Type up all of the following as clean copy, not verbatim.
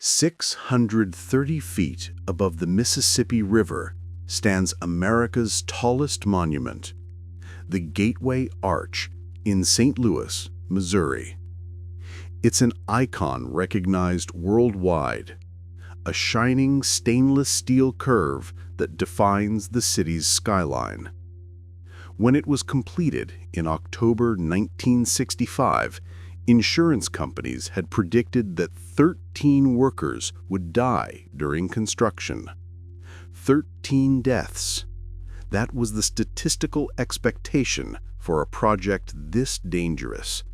630 feet above the Mississippi River stands America's tallest monument, the Gateway Arch in St. Louis, Missouri. It's an icon recognized worldwide, a shining stainless steel curve that defines the city's skyline. When it was completed in October 1965, insurance companies had predicted that 13 workers would die during construction. 13 deaths. That was the statistical expectation for a project this dangerous.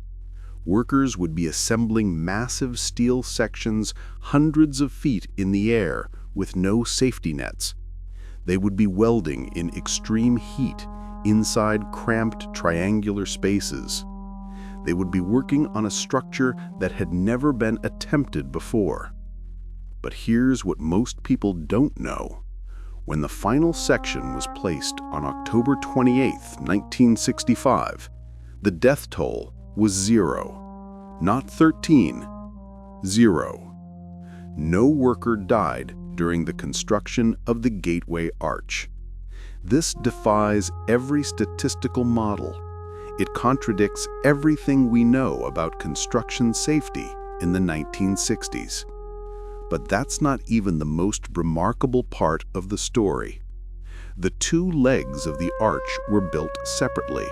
Workers would be assembling massive steel sections hundreds of feet in the air with no safety nets. They would be welding in extreme heat inside cramped triangular spaces. They would be working on a structure that had never been attempted before. But here's what most people don't know. When the final section was placed on October 28, 1965, the death toll was 0. Not 13, 0. No worker died during the construction of the Gateway Arch. This defies every statistical model. It contradicts everything we know about construction safety in the 1960s. But that's not even the most remarkable part of the story. The two legs of the arch were built separately.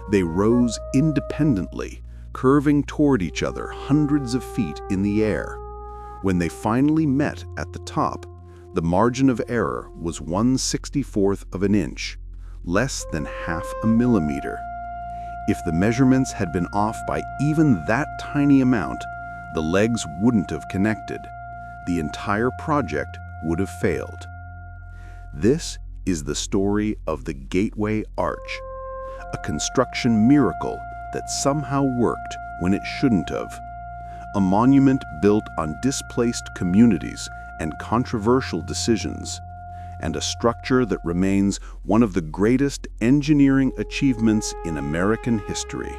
They rose independently, curving toward each other hundreds of feet in the air. When they finally met at the top, the margin of error was 1/64th of an inch, less than half a millimeter. If the measurements had been off by even that tiny amount, the legs wouldn't have connected. The entire project would have failed. This is the story of the Gateway Arch, a construction miracle that somehow worked when it shouldn't have. A monument built on displaced communities and controversial decisions, and a structure that remains one of the greatest engineering achievements in American history.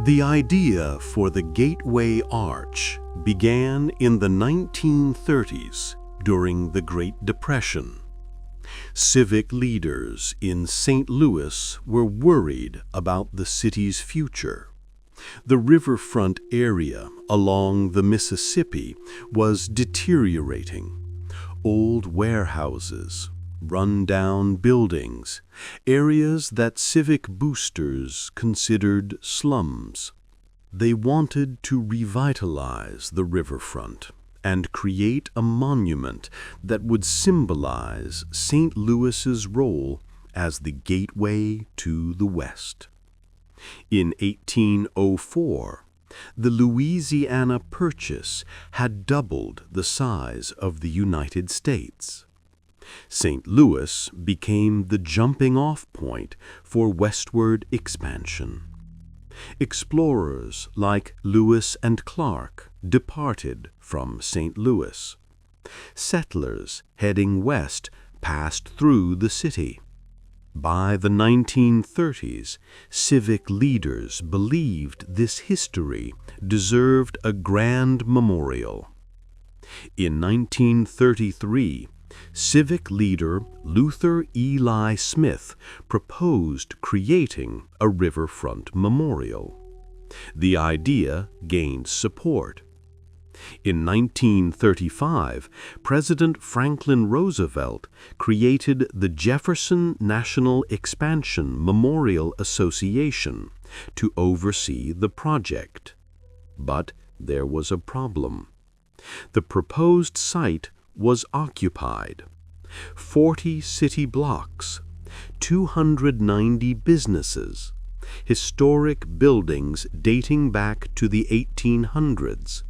The idea for the Gateway Arch began in the 1930s during the Great Depression. Civic leaders in St. Louis were worried about the city's future. The riverfront area along the Mississippi was deteriorating. Old warehouses, run-down buildings, areas that civic boosters considered slums. They wanted to revitalize the riverfront and create a monument that would symbolize St. Louis's role as the gateway to the West. In 1804, the Louisiana Purchase had doubled the size of the United States. St. Louis became the jumping-off point for westward expansion. Explorers like Lewis and Clark departed from St. Louis. Settlers heading west passed through the city. By the 1930s, civic leaders believed this history deserved a grand memorial. In 1933, civic leader Luther Eli Smith proposed creating a riverfront memorial. The idea gained support. In 1935, President Franklin Roosevelt created the Jefferson National Expansion Memorial Association to oversee the project. But there was a problem. The proposed site was occupied. 40 city blocks, 290 businesses, historic buildings dating back to the 1800s.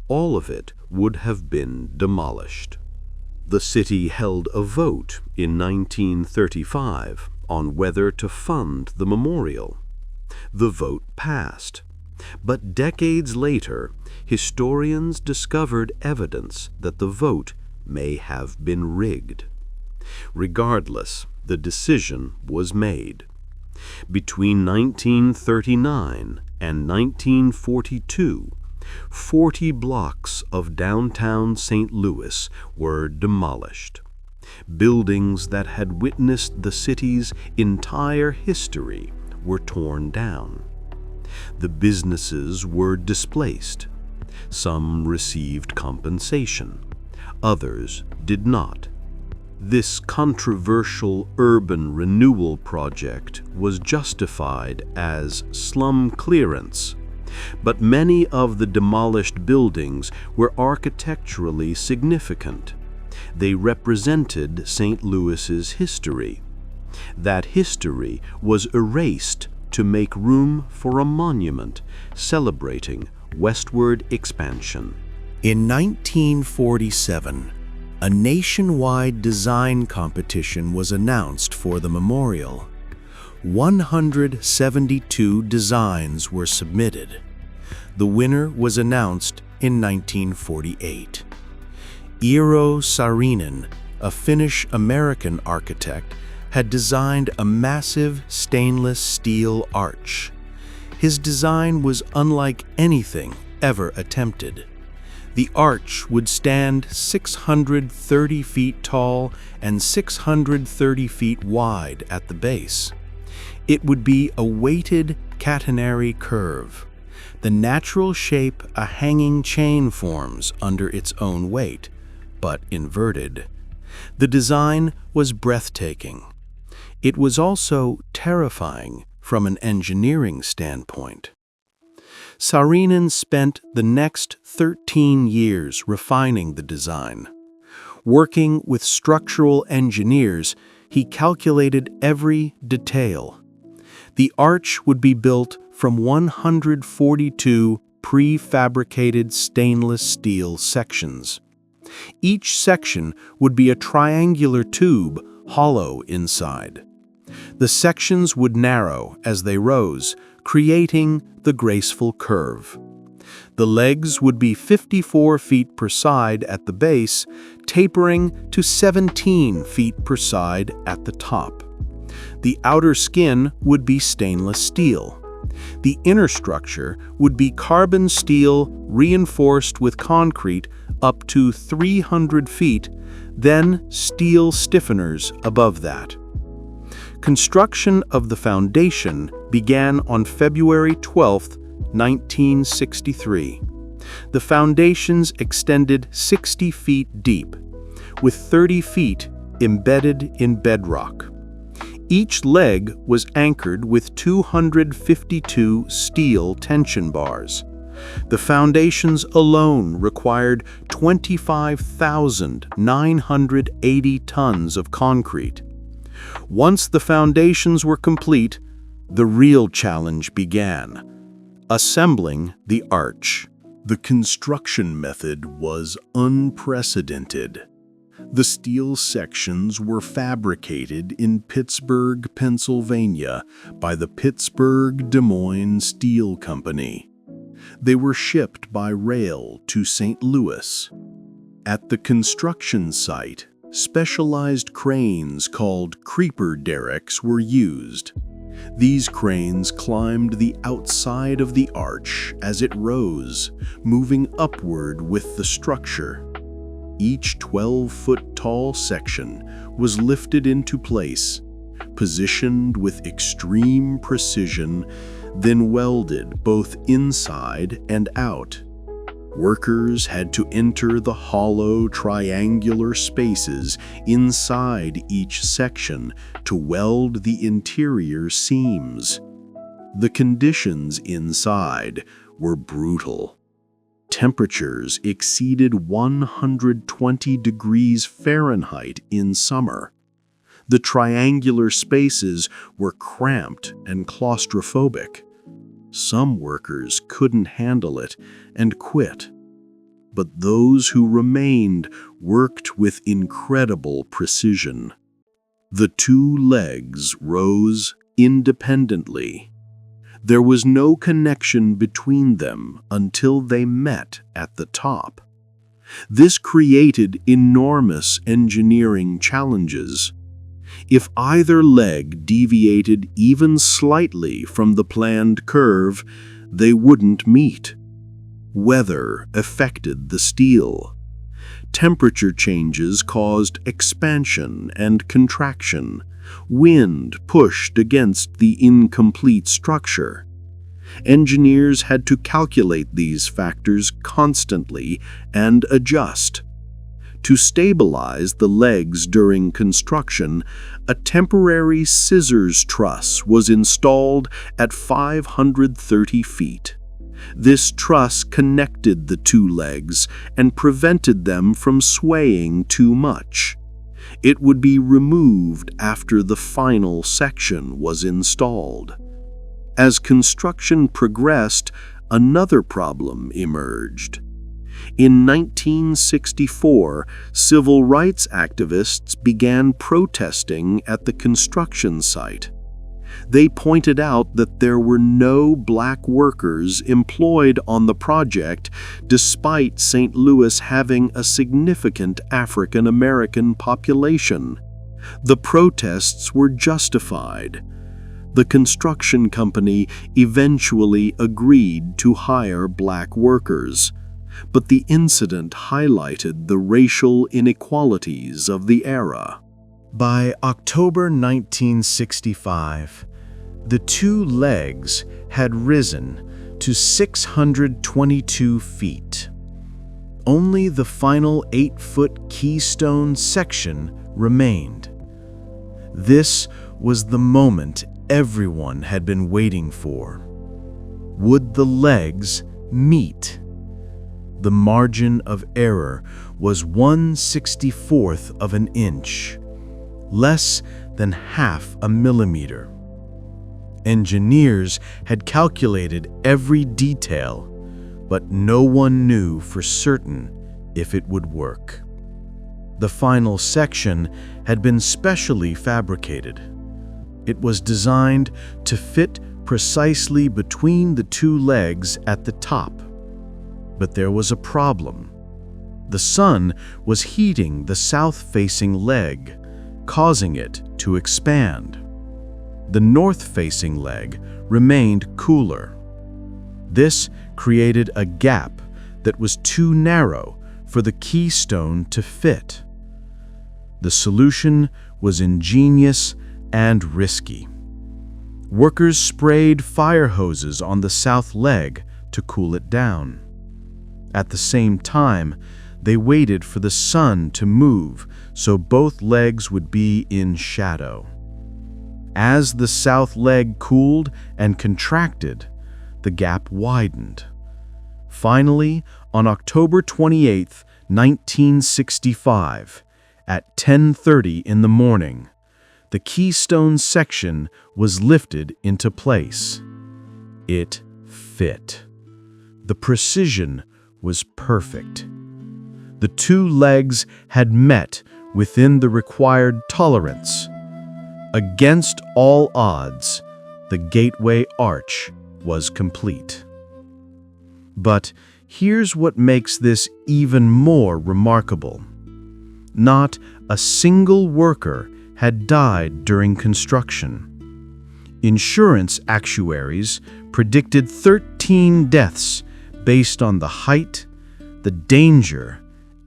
All of it would have been demolished. The city held a vote in 1935 on whether to fund the memorial. The vote passed. But decades later, historians discovered evidence that the vote may have been rigged. Regardless, the decision was made. Between 1939 and 1942, 40 blocks of downtown St. Louis were demolished. Buildings that had witnessed the city's entire history were torn down. The businesses were displaced. Some received compensation, others did not. This controversial urban renewal project was justified as slum clearance, but many of the demolished buildings were architecturally significant. They represented St. Louis's history. That history was erased to make room for a monument celebrating westward expansion. In 1947, a nationwide design competition was announced for the memorial. 172 designs were submitted. The winner was announced in 1948. Eero Saarinen, a Finnish-American architect, had designed a massive stainless steel arch. His design was unlike anything ever attempted. The arch would stand 630 feet tall and 630 feet wide at the base. It would be a weighted catenary curve, the natural shape a hanging chain forms under its own weight, but inverted. The design was breathtaking. It was also terrifying from an engineering standpoint. Saarinen spent the next 13 years refining the design. Working with structural engineers, he calculated every detail. The arch would be built from 142 prefabricated stainless steel sections. Each section would be a triangular tube, hollow inside. The sections would narrow as they rose, creating the graceful curve. The legs would be 54 feet per side at the base, tapering to 17 feet per side at the top. The outer skin would be stainless steel. The inner structure would be carbon steel reinforced with concrete up to 300 feet, then steel stiffeners above that. Construction of the foundation began on February 12, 1963. The foundations extended 60 feet deep, with 30 feet embedded in bedrock. Each leg was anchored with 252 steel tension bars. The foundations alone required 25,980 tons of concrete. Once the foundations were complete, the real challenge began: assembling the arch. The construction method was unprecedented. The steel sections were fabricated in Pittsburgh, Pennsylvania, by the Pittsburgh Des Moines Steel Company. They were shipped by rail to St. Louis. At the construction site, specialized cranes called creeper derricks were used. These cranes climbed the outside of the arch as it rose, moving upward with the structure. Each 12-foot-tall section was lifted into place, positioned with extreme precision, then welded both inside and out. Workers had to enter the hollow, triangular spaces inside each section to weld the interior seams. The conditions inside were brutal. Temperatures exceeded 120 degrees Fahrenheit in summer. The triangular spaces were cramped and claustrophobic. Some workers couldn't handle it and quit, but those who remained worked with incredible precision. The two legs rose independently. There was no connection between them until they met at the top. This created enormous engineering challenges. If either leg deviated even slightly from the planned curve, they wouldn't meet. Weather affected the steel. Temperature changes caused expansion and contraction. Wind pushed against the incomplete structure. Engineers had to calculate these factors constantly and adjust. To stabilize the legs during construction, a temporary scissors truss was installed at 530 feet. This truss connected the two legs and prevented them from swaying too much. It would be removed after the final section was installed. As construction progressed, another problem emerged. In 1964, civil rights activists began protesting at the construction site. They pointed out that there were no black workers employed on the project, despite St. Louis having a significant African American population. The protests were justified. The construction company eventually agreed to hire black workers, but the incident highlighted the racial inequalities of the era. By October 1965, the two legs had risen to 622 feet. Only the final 8-foot keystone section remained. This was the moment everyone had been waiting for. Would the legs meet? The margin of error was 1/64th of an inch, less than half a millimeter. Engineers had calculated every detail, but no one knew for certain if it would work. The final section had been specially fabricated. It was designed to fit precisely between the two legs at the top. But there was a problem. The sun was heating the south-facing leg, causing it to expand. The north-facing leg remained cooler. This created a gap that was too narrow for the keystone to fit. The solution was ingenious and risky. Workers sprayed fire hoses on the south leg to cool it down. At the same time, they waited for the sun to move so both legs would be in shadow. As the south leg cooled and contracted, the gap widened. Finally, on October 28, 1965, at 10:30 in the morning, the keystone section was lifted into place. It fit. The precision was perfect. The two legs had met within the required tolerance. Against all odds, the gateway arch was complete. But here's what makes this even more remarkable. Not a single worker had died during construction. Insurance actuaries predicted 13 deaths based on the height, the danger,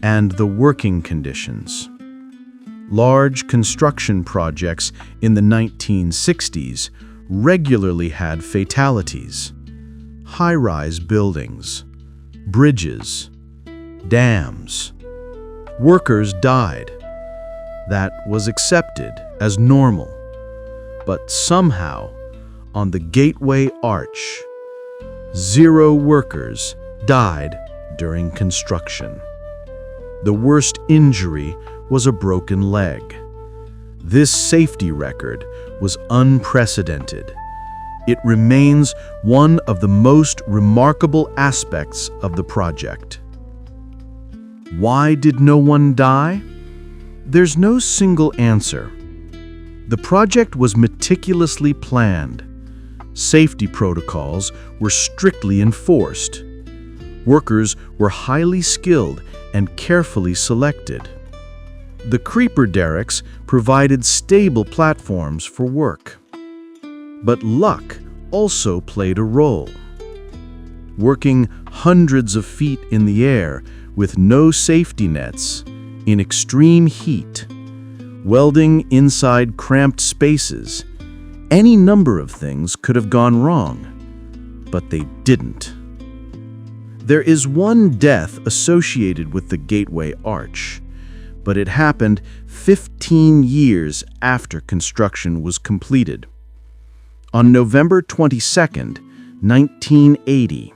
and the working conditions. Large construction projects in the 1960s regularly had fatalities. High-rise buildings, bridges, dams. Workers died. That was accepted as normal. But somehow, on the gateway arch, 0 workers died during construction. The worst injury was a broken leg. This safety record was unprecedented. It remains one of the most remarkable aspects of the project. Why did no one die? There's no single answer. The project was meticulously planned. Safety protocols were strictly enforced. Workers were highly skilled and carefully selected. The creeper derricks provided stable platforms for work. But luck also played a role. working hundreds of feet in the air with no safety nets, in extreme heat, welding inside cramped spaces. Any number of things could have gone wrong, but they didn't. There is one death associated with the Gateway Arch, but it happened 15 years after construction was completed. On November 22, 1980,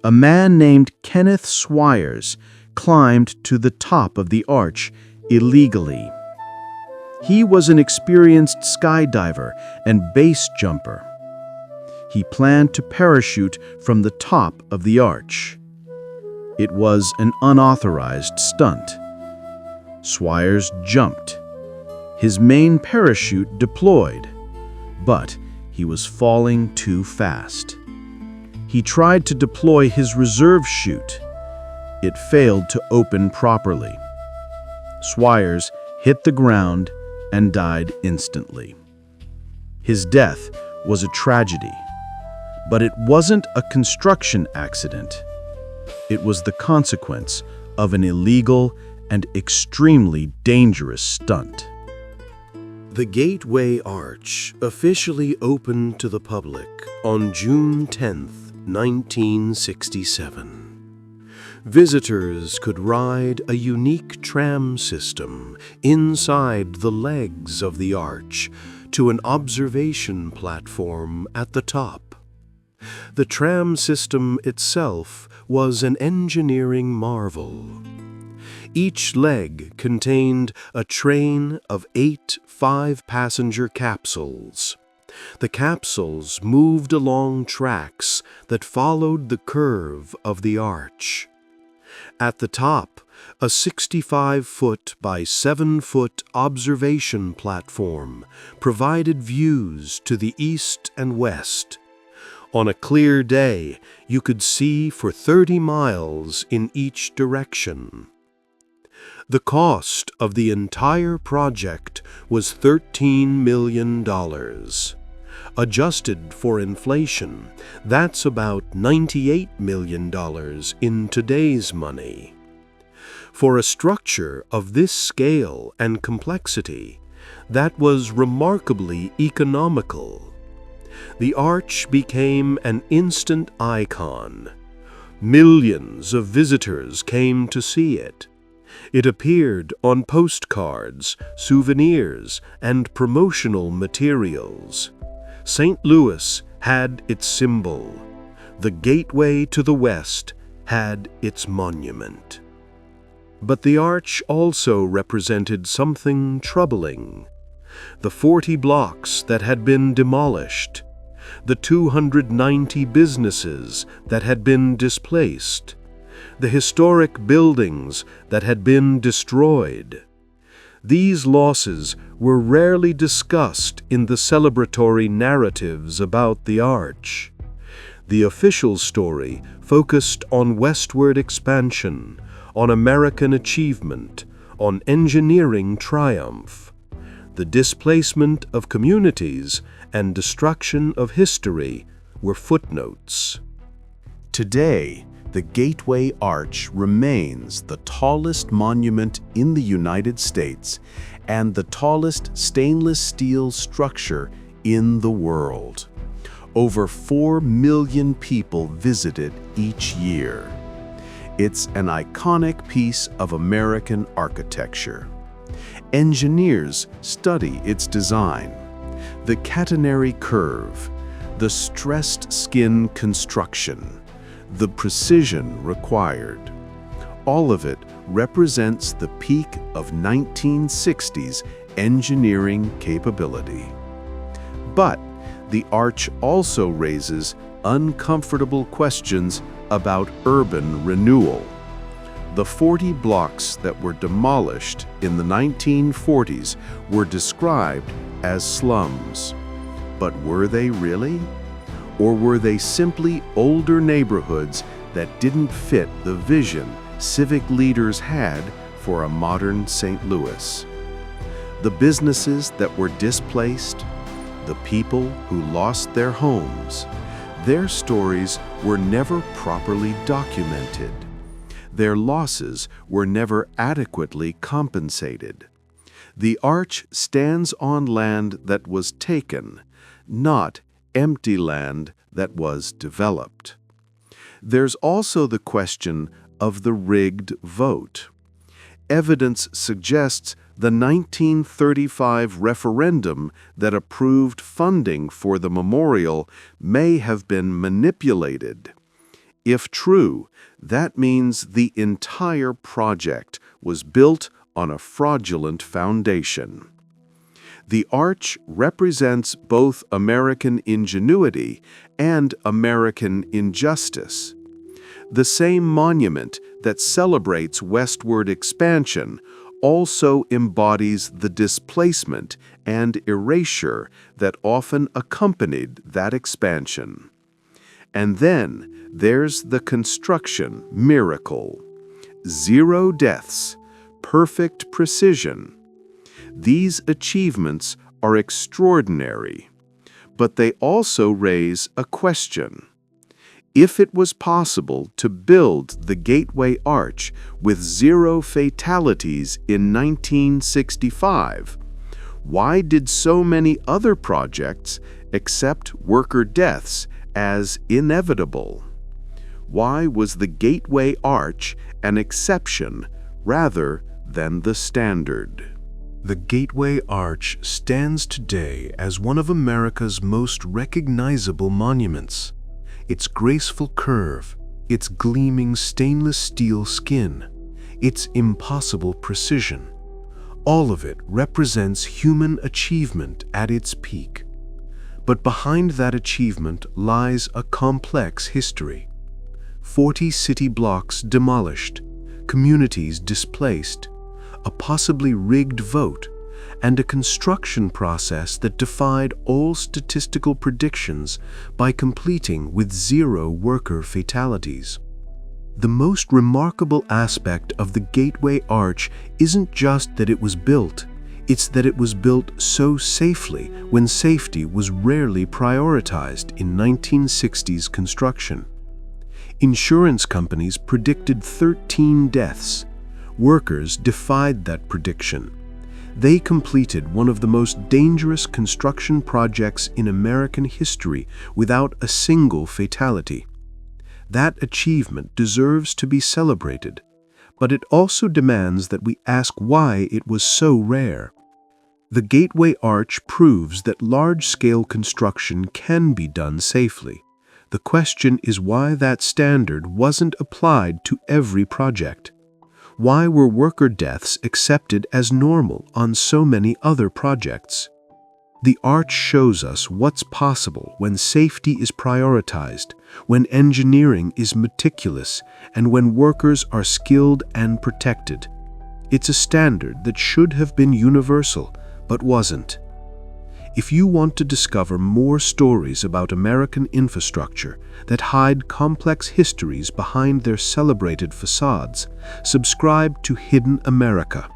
a man named Kenneth Swyers climbed to the top of the arch illegally. He was an experienced skydiver and base jumper. He planned to parachute from the top of the arch. It was an unauthorized stunt. Swyers jumped. His main parachute deployed, but he was falling too fast. He tried to deploy his reserve chute. It failed to open properly. Swyers hit the ground and died instantly. His death was a tragedy, but it wasn't a construction accident. It was the consequence of an illegal and extremely dangerous stunt. The Gateway Arch officially opened to the public on June 10, 1967. Visitors could ride a unique tram system inside the legs of the arch to an observation platform at the top. The tram system itself was an engineering marvel. Each leg contained a train of 8 5-passenger capsules. The capsules moved along tracks that followed the curve of the arch. At the top, a 65-foot by 7-foot observation platform provided views to the east and west. On a clear day, you could see for 30 miles in each direction. The cost of the entire project was $13 million. Adjusted for inflation, that's about $98 million in today's money. For a structure of this scale and complexity, that was remarkably economical. The arch became an instant icon. Millions of visitors came to see it. It appeared on postcards, souvenirs, and promotional materials. St. Louis had its symbol. The gateway to the west had its monument. But the arch also represented something troubling. The 40 blocks that had been demolished, the 290 businesses that had been displaced, the historic buildings that had been destroyed. These losses were rarely discussed in the celebratory narratives about the arch. The official story focused on westward expansion, on American achievement, on engineering triumph. The displacement of communities and destruction of history were footnotes. Today, the Gateway Arch remains the tallest monument in the United States and the tallest stainless steel structure in the world. Over 4 million people visit it each year. It's an iconic piece of American architecture. Engineers study its design, the catenary curve, the stressed skin construction, the precision required. All of it represents the peak of 1960s engineering capability. But the arch also raises uncomfortable questions about urban renewal. The 40 blocks that were demolished in the 1940s were described as slums. But were they really? Or were they simply older neighborhoods that didn't fit the vision civic leaders had for a modern St. Louis? The businesses that were displaced, the people who lost their homes, Their stories were never properly documented. Their losses were never adequately compensated. The arch stands on land that was taken, not empty land that was developed. There's also the question of the rigged vote. Evidence suggests the 1935 referendum that approved funding for the memorial may have been manipulated. If true, that means the entire project was built on a fraudulent foundation. The arch represents both American ingenuity and American injustice. The same monument that celebrates westward expansion also embodies the displacement and erasure that often accompanied that expansion. And then there's the construction miracle. 0 deaths, perfect precision. These achievements are extraordinary, but they also raise a question. If it was possible to build the Gateway Arch with 0 fatalities in 1965, why did so many other projects accept worker deaths as inevitable? Why was the Gateway Arch an exception rather than the standard? The Gateway Arch stands today as one of America's most recognizable monuments. Its graceful curve, its gleaming stainless steel skin, its impossible precision, all of it represents human achievement at its peak. But behind that achievement lies a complex history. 40 city blocks demolished, communities displaced, a possibly rigged vote, and a construction process that defied all statistical predictions by completing with 0 worker fatalities. The most remarkable aspect of the Gateway Arch isn't just that it was built, it's that it was built so safely when safety was rarely prioritized in 1960s construction. Insurance companies predicted 13 deaths. Workers defied that prediction. They completed one of the most dangerous construction projects in American history without a single fatality. That achievement deserves to be celebrated, but it also demands that we ask why it was so rare. The Gateway Arch proves that large-scale construction can be done safely. The question is why that standard wasn't applied to every project. Why were worker deaths accepted as normal on so many other projects? The arch shows us what's possible when safety is prioritized, when engineering is meticulous, and when workers are skilled and protected. It's a standard that should have been universal, but wasn't. If you want to discover more stories about American infrastructure that hide complex histories behind their celebrated facades, subscribe to Hidden America.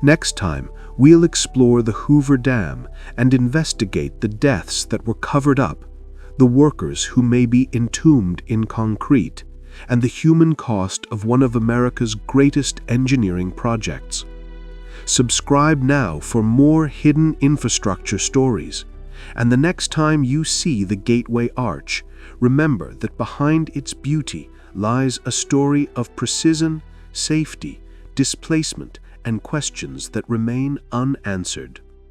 Next time, we'll explore the Hoover Dam and investigate the deaths that were covered up, the workers who may be entombed in concrete, and the human cost of one of America's greatest engineering projects. Subscribe now for more hidden infrastructure stories. And the next time you see the Gateway Arch, remember that behind its beauty lies a story of precision, safety, displacement, and questions that remain unanswered.